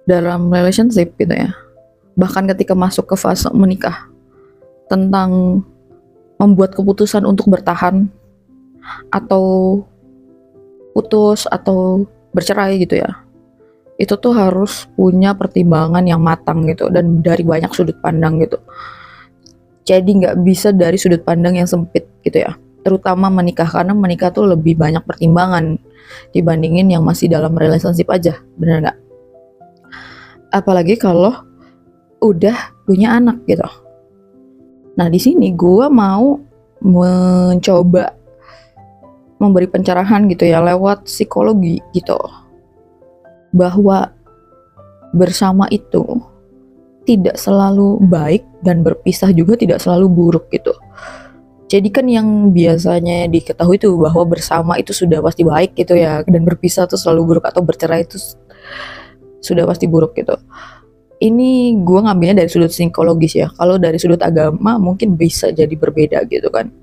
dalam relationship gitu ya, bahkan ketika masuk ke fase menikah, tentang membuat keputusan untuk bertahan atau putus atau bercerai gitu ya, itu tuh harus punya pertimbangan yang matang gitu dan dari banyak sudut pandang gitu. Jadi nggak bisa dari sudut pandang yang sempit gitu ya, terutama menikah, karena menikah tuh lebih banyak pertimbangan dibandingin yang masih dalam relationship aja, bener nggak? Apalagi kalau udah punya anak gitu. Nah di sini gue mau mencoba memberi pencerahan gitu ya lewat psikologi gitu, bahwa bersama itu tidak selalu baik dan berpisah juga tidak selalu buruk gitu. Jadi kan yang biasanya diketahui itu bahwa bersama itu sudah pasti baik gitu ya, dan berpisah itu selalu buruk atau bercerai itu sudah pasti buruk gitu. Ini gue ngambilnya dari sudut psikologis ya. Kalau dari sudut agama mungkin bisa jadi berbeda gitu kan.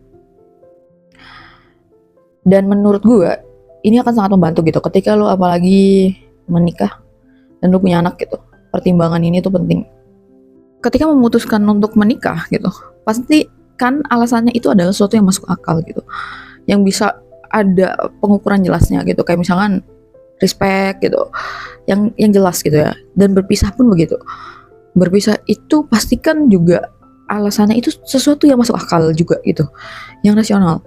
Dan menurut gue ini akan sangat membantu gitu ketika lo apalagi menikah dan lo punya anak gitu. Pertimbangan ini tuh penting. Ketika memutuskan untuk menikah gitu, pasti kan alasannya itu adalah sesuatu yang masuk akal gitu, yang bisa ada pengukuran jelasnya gitu, kayak misalkan respect gitu, yang jelas gitu ya. Dan berpisah pun begitu. Berpisah itu pastikan juga alasannya itu sesuatu yang masuk akal juga gitu, yang rasional,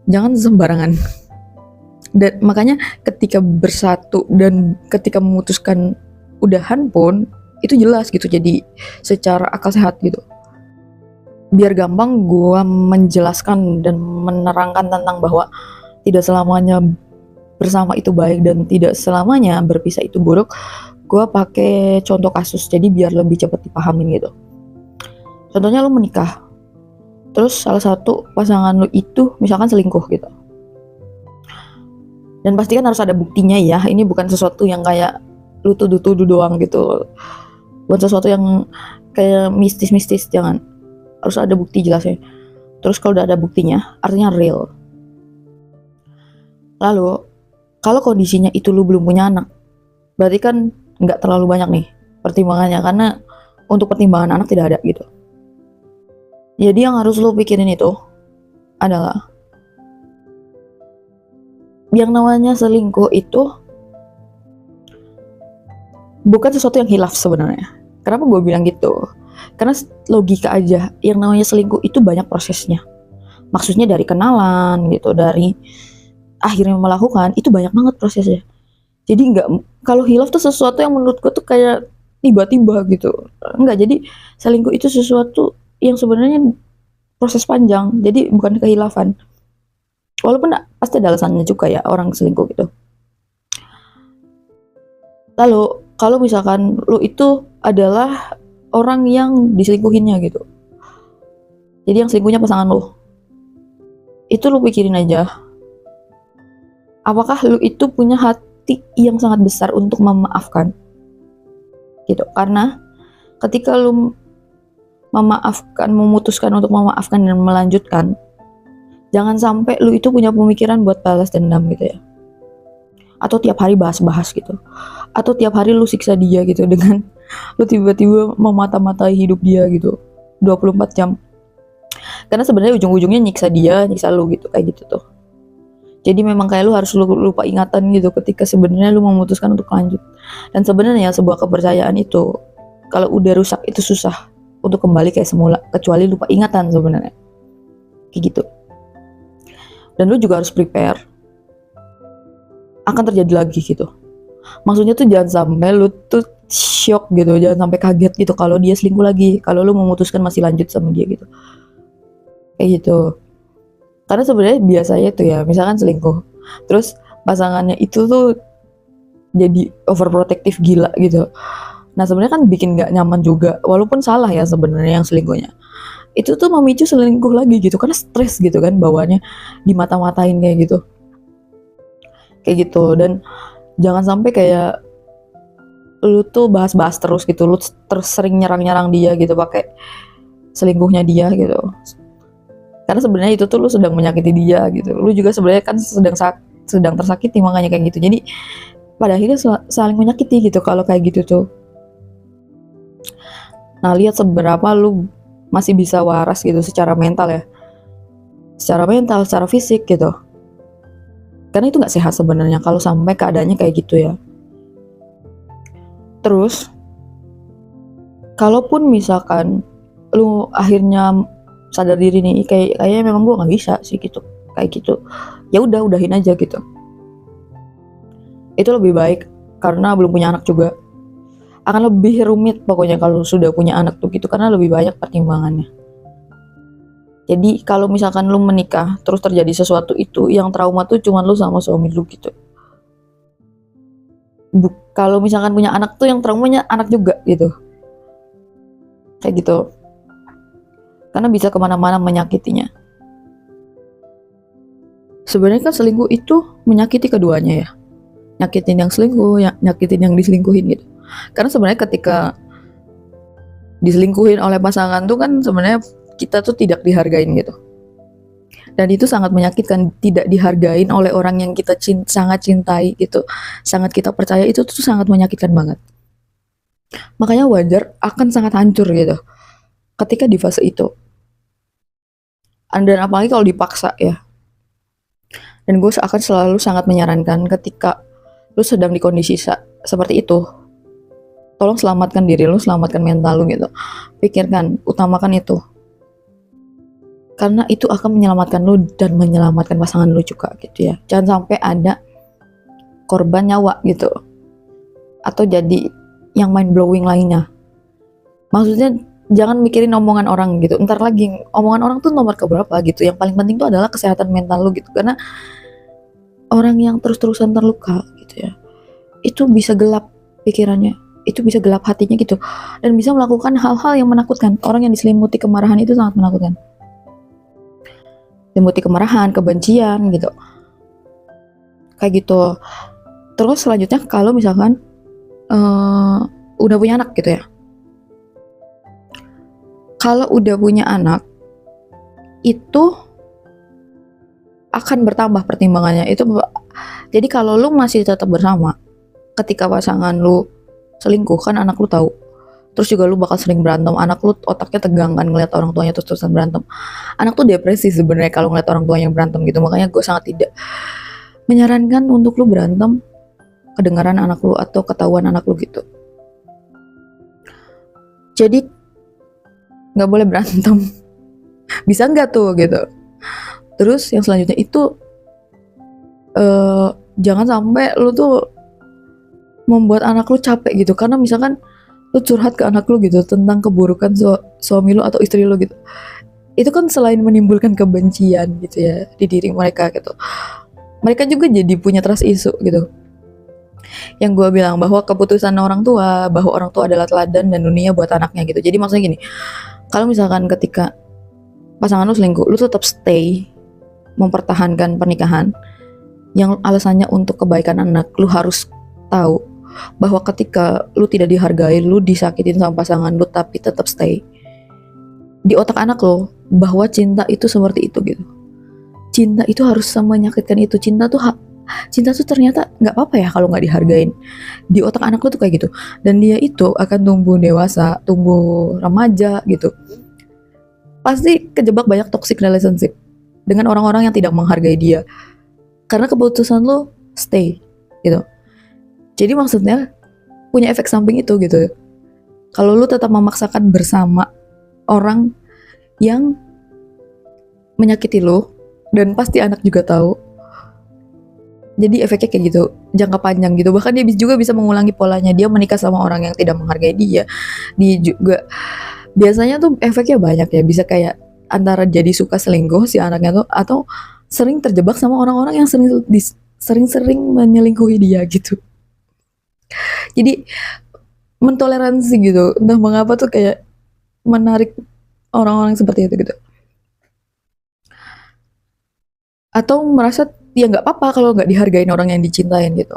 jangan sembarangan. Dan makanya ketika bersatu dan ketika memutuskan udahan pun itu jelas gitu, jadi secara akal sehat gitu. Biar gampang gue menjelaskan dan menerangkan tentang bahwa tidak selamanya bersama itu baik dan tidak selamanya berpisah itu buruk, gue pakai contoh kasus jadi biar lebih cepat dipahamin gitu. Contohnya lu menikah, terus salah satu pasangan lu itu misalkan selingkuh gitu, dan pasti kan harus ada buktinya ya. Ini bukan sesuatu yang kayak lu tuduh-tuduh doang gitu, bukan sesuatu yang kayak mistis-mistis, jangan. Harus ada bukti jelasnya. Terus kalau udah ada buktinya artinya real. Lalu kalau kondisinya itu lu belum punya anak, berarti kan nggak terlalu banyak nih pertimbangannya, karena untuk pertimbangan anak tidak ada gitu. Jadi yang harus lu pikirin itu adalah yang namanya selingkuh itu bukan sesuatu yang hilaf sebenarnya. Kenapa gue bilang gitu? Karena logika aja, yang namanya selingkuh itu banyak prosesnya. Maksudnya dari kenalan gitu, dari akhirnya melakukan, itu banyak banget prosesnya. Jadi nggak, kalau hilaf tuh sesuatu yang menurut gue tuh kayak tiba-tiba gitu. Enggak, jadi selingkuh itu sesuatu yang sebenarnya proses panjang, jadi bukan kehilafan. Walaupun pasti ada alasannya juga ya orang selingkuh gitu. Lalu kalau misalkan lu itu adalah orang yang diselingkuhinnya gitu, jadi yang selingkuhnya pasangan lu, itu lu pikirin aja, apakah lu itu punya hati yang sangat besar untuk memaafkan gitu. Karena ketika lu memaafkan, memutuskan untuk memaafkan dan melanjutkan, jangan sampai lu itu punya pemikiran buat balas dendam gitu ya, atau tiap hari bahas-bahas gitu, atau tiap hari lu siksa dia gitu dengan lu tiba-tiba memata-matai hidup dia gitu 24 jam. Karena sebenarnya ujung-ujungnya nyiksa dia, nyiksa lu gitu, kayak gitu tuh. Jadi memang kayak lu harus lupa ingatan gitu ketika sebenarnya lu memutuskan untuk lanjut. Dan sebenarnya sebuah kepercayaan itu kalau udah rusak itu susah untuk kembali kayak semula, kecuali lupa ingatan sebenarnya. Kayak gitu. Dan lu juga harus prepare akan terjadi lagi gitu. Maksudnya tuh jangan sampai lu tuh shock gitu, jangan sampai kaget gitu kalau dia selingkuh lagi, kalau lu memutuskan masih lanjut sama dia gitu. Kayak gitu. Karena sebenarnya biasanya tuh ya, misalkan selingkuh, terus pasangannya itu tuh jadi overprotective gila gitu. Nah sebenarnya kan bikin nggak nyaman juga, walaupun salah ya sebenarnya yang selingkuhnya. Itu tuh memicu selingkuh lagi gitu, karena stres gitu kan bawaannya, dimata-matain kayak gitu. Kayak gitu. Dan jangan sampai kayak lu tuh bahas-bahas terus gitu, lu terus sering nyerang-nyerang dia gitu pakai selingkuhnya dia gitu. Karena sebenarnya itu tuh lu sedang menyakiti dia gitu. Lu juga sebenarnya kan sedang tersakiti, makanya kayak gitu. Jadi pada akhirnya saling menyakiti gitu kalau kayak gitu tuh. Nah, lihat seberapa lu masih bisa waras gitu secara mental ya, secara mental, secara fisik gitu. Karena itu nggak sehat sebenarnya kalau sampai keadaannya kayak gitu ya. Terus, kalaupun misalkan lu akhirnya sadar diri nih, kayaknya memang gue nggak bisa sih gitu, kayak gitu, ya udahin aja gitu. Itu lebih baik karena belum punya anak juga. Akan lebih rumit pokoknya kalau sudah punya anak tuh gitu, karena lebih banyak pertimbangannya. Jadi kalau misalkan lu menikah terus terjadi sesuatu itu, yang trauma tuh cuma lu sama suami lu gitu. Kalau misalkan punya anak tuh yang traumanya anak juga gitu, kayak gitu. Karena bisa kemana-mana menyakitinya. Sebenarnya kan selingkuh itu menyakiti keduanya ya. Nyakitin yang selingkuh, nyakitin yang diselingkuhin gitu. Karena sebenarnya ketika diselingkuhin oleh pasangan tuh kan sebenarnya kita tuh tidak dihargain gitu. Dan itu sangat menyakitkan, tidak dihargain oleh orang yang kita sangat cintai gitu, sangat kita percaya, itu tuh sangat menyakitkan banget. Makanya wajar akan sangat hancur gitu ketika di fase itu. Dan apalagi kalau dipaksa ya. Dan gue akan selalu sangat menyarankan ketika lu sedang di kondisi seperti itu, tolong selamatkan diri lu, selamatkan mental lu gitu. Pikirkan, utamakan itu. Karena itu akan menyelamatkan lu dan menyelamatkan pasangan lu juga gitu ya. Jangan sampai ada korban nyawa gitu. Atau jadi yang mind blowing lainnya. Maksudnya jangan mikirin omongan orang gitu. Ntar lagi omongan orang tuh nomor keberapa gitu. Yang paling penting tuh adalah kesehatan mental lu gitu. Karena orang yang terus-terusan terluka gitu ya, itu bisa gelap pikirannya, itu bisa gelap hatinya gitu, dan bisa melakukan hal-hal yang menakutkan. Orang yang diselimuti kemarahan itu sangat menakutkan. Diselimuti kemarahan, kebencian gitu, kayak gitu. Terus selanjutnya kalau misalkan udah punya anak gitu ya, kalau udah punya anak itu akan bertambah pertimbangannya itu. Jadi kalau lu masih tetap bersama ketika pasangan lu selingkuh, kan anak lu tahu, terus juga lu bakal sering berantem, anak lu otaknya tegang kan ngeliat orang tuanya terus-terusan berantem. Anak tuh depresi sebenarnya kalau ngeliat orang tuanya berantem gitu. Makanya gue sangat tidak menyarankan untuk lu berantem kedengaran anak lu atau ketahuan anak lu gitu. Jadi nggak boleh berantem. Bisa nggak tuh gitu. Terus yang selanjutnya itu jangan sampai lu tuh membuat anak lu capek gitu. Karena misalkan lu curhat ke anak lu gitu tentang keburukan suami lu atau istri lu gitu, itu kan selain menimbulkan kebencian gitu ya di diri mereka gitu, mereka juga jadi punya trust issue gitu. Yang gue bilang bahwa keputusan orang tua, bahwa orang tua adalah teladan dan dunia buat anaknya gitu. Jadi maksudnya gini, kalau misalkan ketika pasangan lu selingkuh, lu tetap stay mempertahankan pernikahan yang alasannya untuk kebaikan anak. Lu harus tahu bahwa ketika lu tidak dihargai, lu disakitin sama pasangan lu, tapi tetap stay di otak anak lo bahwa cinta itu seperti itu gitu. Cinta itu harus menyakitkan itu. Cinta tuh ternyata nggak apa-apa ya kalau nggak dihargain. Di otak anak lo tuh kayak gitu. Dan dia itu akan tumbuh dewasa, tumbuh remaja gitu, pasti kejebak banyak toxic relationship dengan orang-orang yang tidak menghargai dia karena keputusan lo stay gitu. Jadi maksudnya punya efek samping itu gitu. Kalau lu tetap memaksakan bersama orang yang menyakiti lu, dan pasti anak juga tahu. Jadi efeknya kayak gitu, jangka panjang gitu. Bahkan dia juga bisa mengulangi polanya. Dia menikah sama orang yang tidak menghargai dia. Dia juga biasanya tuh efeknya banyak ya. Bisa kayak antara jadi suka selingkuh si anaknya tuh, atau sering terjebak sama orang-orang yang sering-sering menyelingkuhi dia gitu. Jadi mentoleransi gitu, entah mengapa tuh kayak menarik orang-orang seperti itu gitu. Atau merasa ya nggak apa-apa kalau nggak dihargain orang yang dicintain gitu,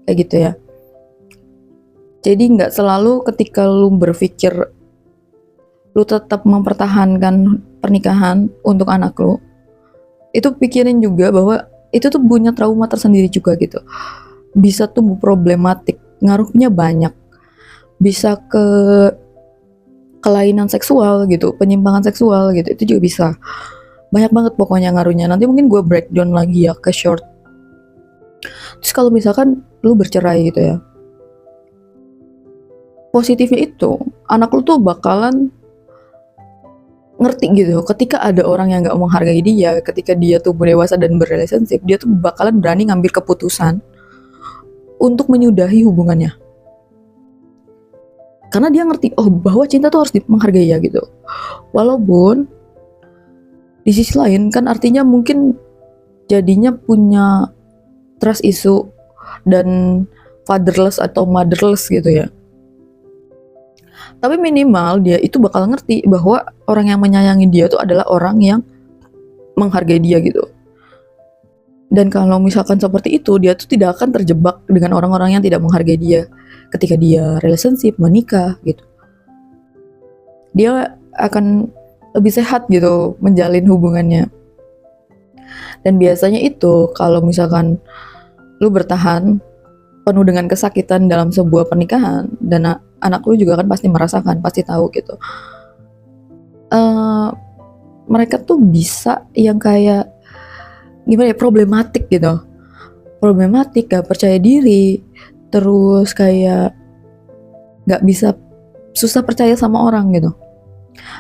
kayak gitu ya. Jadi nggak selalu ketika lu berpikir lu tetap mempertahankan pernikahan untuk anak lu, itu pikirin juga bahwa itu tuh punya trauma tersendiri juga gitu. bisa tumbuh problematik, ngaruhnya banyak, bisa ke kelainan seksual gitu, penyimpangan seksual gitu, itu juga bisa. Banyak banget pokoknya ngaruhnya. Nanti mungkin gue breakdown lagi ya ke short. Terus kalau misalkan lu bercerai gitu ya, positifnya itu anak lu tuh bakalan ngerti gitu ketika ada orang yang gak menghargai dia, ketika dia tumbuh dewasa dan berrelationship, dia tuh bakalan berani ngambil keputusan untuk menyudahi hubungannya, karena dia ngerti bahwa cinta tuh harus menghargai ya gitu. Walaupun di sisi lain kan artinya mungkin jadinya punya trust issue dan fatherless atau motherless gitu ya. Tapi minimal dia itu bakal ngerti bahwa orang yang menyayangi dia itu adalah orang yang menghargai dia gitu. Dan kalau misalkan seperti itu, dia tuh tidak akan terjebak dengan orang-orang yang tidak menghargai dia ketika dia relationship, menikah gitu. Dia akan lebih sehat gitu menjalin hubungannya. Dan biasanya itu kalau misalkan lu bertahan penuh dengan kesakitan dalam sebuah pernikahan, dan anak lu juga kan pasti merasakan, pasti tahu gitu. Mereka tuh bisa yang kayak gimana ya, problematik gitu, gak percaya diri, terus kayak gak bisa, susah percaya sama orang gitu,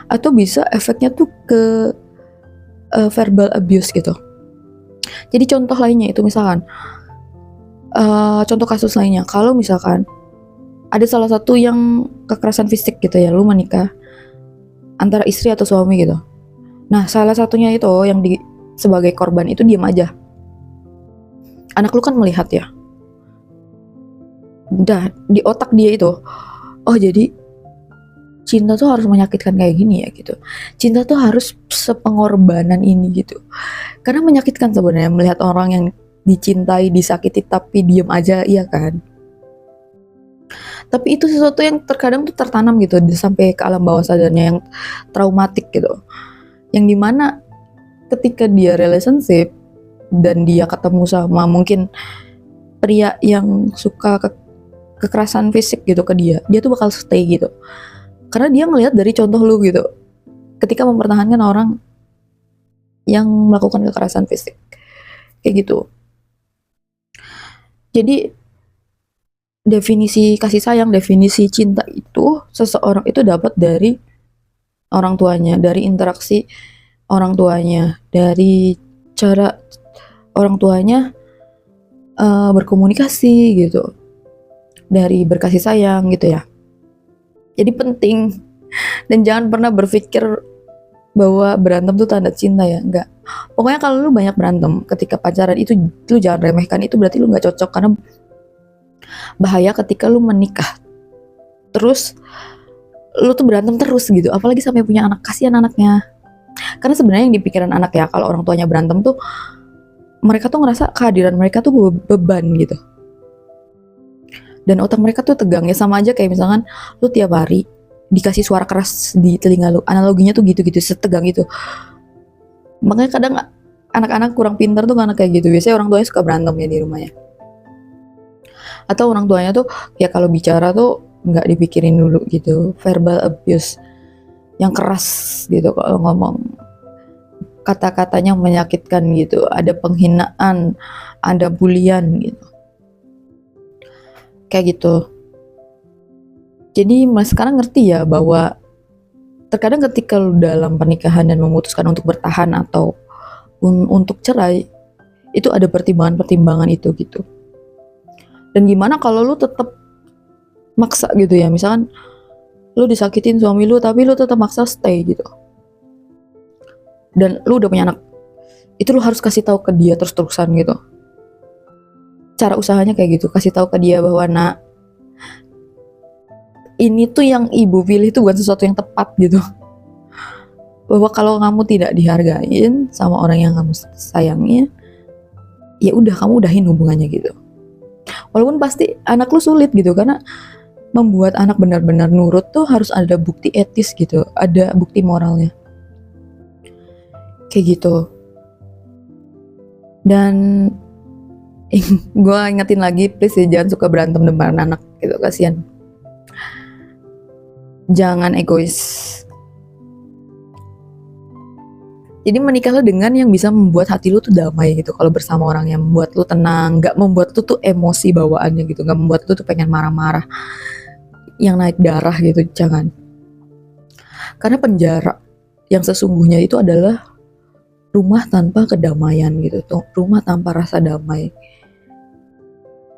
atau bisa efeknya tuh ke verbal abuse gitu. Jadi contoh lainnya itu misalkan contoh kasus lainnya, kalau misalkan ada salah satu yang kekerasan fisik gitu ya, lu menikah antara istri atau suami gitu. Nah salah satunya itu yang sebagai korban itu diam aja. Anak lu kan melihat ya, udah di otak dia itu, oh jadi cinta tuh harus menyakitkan kayak gini ya gitu. Cinta tuh harus sepengorbanan ini gitu. Karena menyakitkan sebenarnya melihat orang yang dicintai, disakiti tapi diam aja, iya kan? Tapi itu sesuatu yang terkadang tuh tertanam gitu sampai ke alam bawah sadarnya, yang traumatik gitu. Yang dimana ketika dia relationship dan dia ketemu sama mungkin pria yang suka kekerasan fisik gitu ke dia tuh bakal stay gitu. Karena dia ngelihat dari contoh lu gitu, ketika mempertahankan orang yang melakukan kekerasan fisik kayak gitu. Jadi definisi kasih sayang, definisi cinta itu seseorang itu dapat dari orang tuanya, dari interaksi orang tuanya, dari cara orang tuanya berkomunikasi gitu, dari berkasih sayang gitu ya. Jadi penting, dan jangan pernah berpikir bahwa berantem tuh tanda cinta ya, enggak. Pokoknya kalau lu banyak berantem ketika pacaran itu, lu jangan remehkan itu, berarti lu nggak cocok. Karena bahaya ketika lu menikah terus lu tuh berantem terus gitu, apalagi sampai punya anak, kasihan anaknya. Karena sebenarnya yang di pikiran anak ya, kalau orang tuanya berantem tuh mereka tuh ngerasa kehadiran mereka tuh beban gitu, dan otak mereka tuh tegang ya. Sama aja kayak misalkan lu tiap hari dikasih suara keras di telinga lu, analoginya tuh gitu-gitu, setegang itu. Makanya kadang anak-anak kurang pintar tuh karena kayak gitu. Biasanya orang tuanya suka berantem ya di rumahnya, atau orang tuanya tuh ya kalau bicara tuh nggak dipikirin dulu gitu, verbal abuse yang keras gitu. Kalau ngomong kata-katanya menyakitkan gitu, ada penghinaan, ada bulian gitu, kayak gitu. Jadi mas sekarang ngerti ya bahwa terkadang ketika lu dalam pernikahan dan memutuskan untuk bertahan atau untuk cerai, itu ada pertimbangan-pertimbangan itu gitu. Dan gimana kalau lu tetap maksa gitu ya, misalkan lu disakitin suami lu tapi lu tetap maksa stay gitu, dan lu udah punya anak, itu lu harus kasih tahu ke dia terus-terusan gitu. Cara usahanya kayak gitu, kasih tahu ke dia bahwa nak, ini tuh yang ibu pilih tuh bukan sesuatu yang tepat gitu. Bahwa kalau kamu tidak dihargain sama orang yang kamu sayangnya, ya udah kamu udahin hubungannya gitu. Walaupun pasti anak lu sulit gitu, karena membuat anak benar-benar nurut tuh harus ada bukti etis gitu, ada bukti moralnya. Kayak gitu. Dan Gue ingetin lagi, please ya, jangan suka berantem depan anak gitu, kasihan. Jangan egois. Jadi menikahlah dengan yang bisa membuat hati lu tuh damai gitu. Kalau bersama orang yang membuat lu tenang, nggak membuat lu tuh emosi bawaannya gitu, nggak membuat lu tuh pengen marah-marah, yang naik darah gitu, jangan. Karena penjara yang sesungguhnya itu adalah rumah tanpa kedamaian gitu tuh, rumah tanpa rasa damai.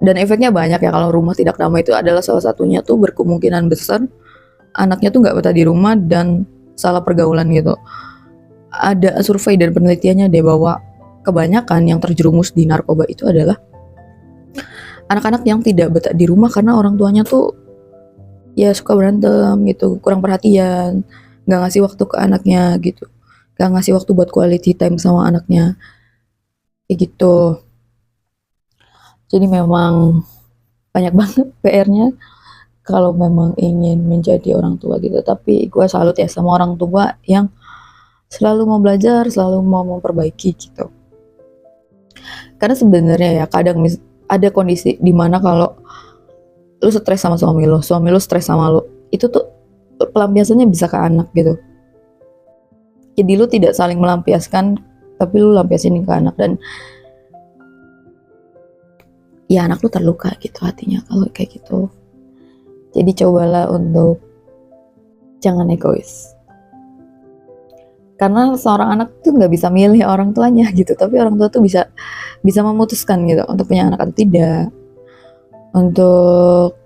Dan efeknya banyak ya, kalau rumah tidak damai itu adalah salah satunya tuh berkemungkinan besar anaknya tuh nggak betah di rumah dan salah pergaulan gitu. Ada survei dan penelitiannya deh bahwa kebanyakan yang terjerumus di narkoba itu adalah anak-anak yang tidak betah di rumah karena orang tuanya tuh ya suka berantem gitu, kurang perhatian, nggak ngasih waktu ke anaknya gitu, nggak ngasih waktu buat quality time sama anaknya, kayak gitu. Jadi memang banyak banget PR-nya kalau memang ingin menjadi orang tua gitu. Tapi gue salut ya sama orang tua yang selalu mau belajar, selalu mau memperbaiki gitu. Karena sebenarnya ya kadang ada kondisi dimana kalau lu stres sama suami lu stres sama lu, itu tuh pelampiasannya bisa ke anak gitu. Jadi lu tidak saling melampiaskan, tapi lu lampiasin ke anak, dan ya anak lu terluka gitu hatinya kalau kayak gitu. Jadi cobalah untuk jangan egois. Karena seorang anak tuh nggak bisa milih orang tuanya gitu, tapi orang tua tuh bisa memutuskan gitu untuk punya anak atau tidak, untuk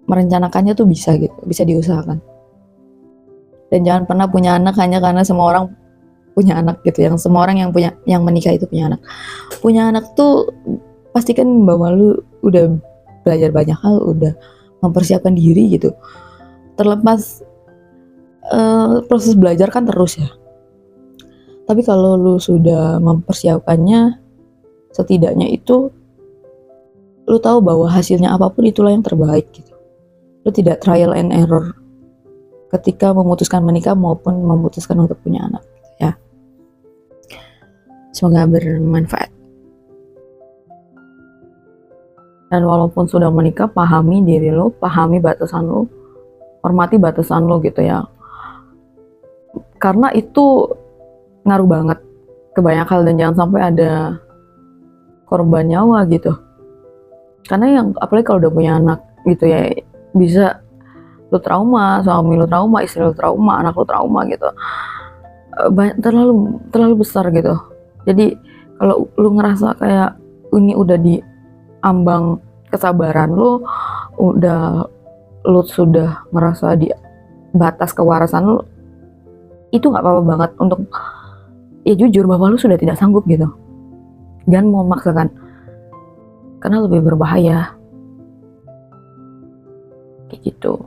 merencanakannya tuh bisa gitu, bisa diusahakan. Dan jangan pernah punya anak hanya karena semua orang punya anak gitu, yang semua orang yang menikah itu punya anak. Punya anak tuh pastikan bahwa lu udah belajar banyak hal, udah mempersiapkan diri gitu. Terlepas proses belajar kan terus ya. Tapi kalau lu sudah mempersiapkannya, setidaknya itu lu tahu bahwa hasilnya apapun itulah yang terbaik gitu. Lu tidak trial and error ketika memutuskan menikah maupun memutuskan untuk punya anak gitu ya. Semoga bermanfaat. Dan walaupun sudah menikah, pahami diri lo, pahami batasan lo, hormati batasan lo gitu ya. Karena itu ngaruh banget ke banyak hal, dan jangan sampai ada korban nyawa gitu. Karena yang apalagi kalau udah punya anak gitu ya, bisa lu trauma, suami lu trauma, istri lu trauma, anak lu trauma gitu. Terlalu besar gitu. Jadi kalau lu ngerasa kayak ini udah di ambang kesabaran lu, lu sudah ngerasa di batas kewarasan lu, itu nggak apa-apa banget untuk ya jujur bahwa lu sudah tidak sanggup gitu. Jangan mau memaksakan, karena lebih berbahaya kayak gitu.